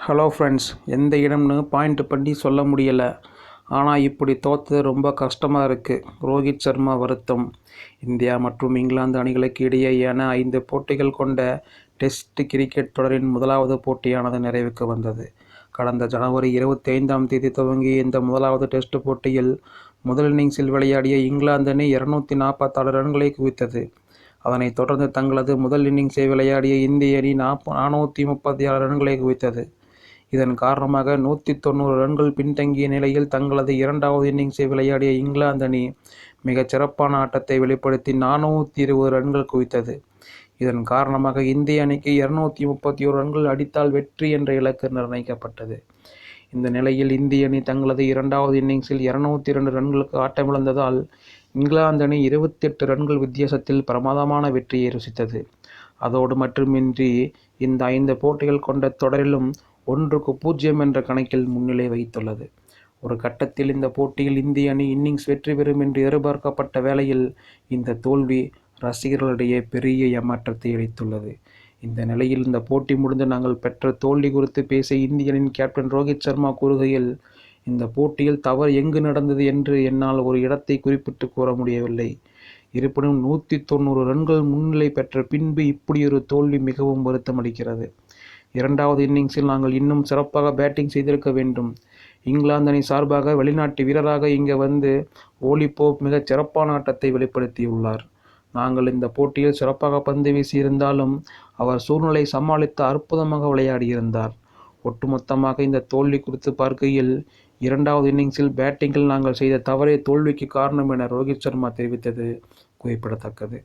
Hello friends, எந்த இடம்னு point பண்ணி சொல்ல முடியலை. ஆனால் இப்படி தோற்றது ரொம்ப கஷ்டமாக இருக்குது. ரோஹித் சர்மா வருத்தம். இந்தியா மற்றும் இங்கிலாந்து அணிகளுக்கு இடையேயான 5 போட்டிகள் கொண்ட டெஸ்ட் கிரிக்கெட் தொடரின் முதலாவது போட்டியானது நிறைவுக்கு வந்தது. கடந்த ஜனவரி 25ஆம் தேதி துவங்கிய இந்த முதலாவது டெஸ்ட் போட்டியில் முதல் இன்னிங்ஸில் விளையாடிய இங்கிலாந்து அணி 246 ரன்களை குவித்தது. அதனைத் தொடர்ந்து தங்களது முதல் இன்னிங்ஸை விளையாடிய இந்திய அணி 436 ரன்களை குவித்தது. இதன் காரணமாக 190 ரன்கள் பின்தங்கிய நிலையில் தங்களது இரண்டாவது இன்னிங்ஸை விளையாடிய இங்கிலாந்து அணி மிகச் சிறப்பான ஆட்டத்தை வெளிப்படுத்தி 420 ரன்கள் குவித்தது. இதன் காரணமாக இந்திய அணிக்கு 231 ரன்கள் அடித்தால் வெற்றி என்ற இலக்கு நிர்ணயிக்கப்பட்டது. இந்த நிலையில் இந்திய அணி தங்களது இரண்டாவது இன்னிங்ஸில் 202 ரன்களுக்கு ஆட்டமிழந்ததால் இங்கிலாந்து அணி 28 ரன்கள் வித்தியாசத்தில் பிரமாதமான வெற்றியை ருசித்தது. அதோடு மட்டுமின்றி இந்த 5 போட்டிகள் கொண்ட தொடரிலும் 1-0 என்ற கணக்கில் முன்னிலை வகித்துள்ளது. ஒரு கட்டத்தில் இந்த போட்டியில் இந்திய அணி இன்னிங்ஸ் வெற்றி பெறும் என்று எதிர்பார்க்கப்பட்ட வேளையில் இந்த தோல்வி ரசிகர்களிடையே பெரிய ஏமாற்றத்தை அளித்துள்ளது. இந்த நிலையில் இந்த போட்டி முடிந்து நாங்கள் பெற்ற தோல்வி குறித்து பேசிய இந்திய அணியின் கேப்டன் ரோஹித் சர்மா கூறுகையில், இந்த போட்டியில் தவறு எங்கு நடந்தது என்று என்னால் ஒரு இடத்தை குறிப்பிட்டு கூற முடியவில்லை. இருப்பினும் 190 ரன்கள் முன்னிலை பெற்ற பின்பு இப்படியொரு தோல்வி மிகவும் வருத்தம் அளிக்கிறது. இரண்டாவது இன்னிங்ஸில் நாங்கள் இன்னும் சிறப்பாக பேட்டிங் செய்திருக்க வேண்டும். இங்கிலாந்து அணி சார்பாக வெளிநாட்டு வீரராக இங்கே வந்து ஓலி போப் மிகச் சிறப்பான ஆட்டத்தை வெளிப்படுத்தியுள்ளார். நாங்கள் இந்த போட்டியில் சிறப்பாக பந்து வீசியிருந்தாலும் அவர் சூழ்நிலை சமாளித்து அற்புதமாக விளையாடியிருந்தார். ஒட்டுமொத்தமாக இந்த தோல்வி குறித்து பார்க்கையில் இரண்டாவது இன்னிங்ஸில் பேட்டிங்கில் நாங்கள் செய்த தவறே தோல்விக்கு காரணம் என ரோஹித் சர்மா தெரிவித்தது குறிப்பிடத்தக்கது.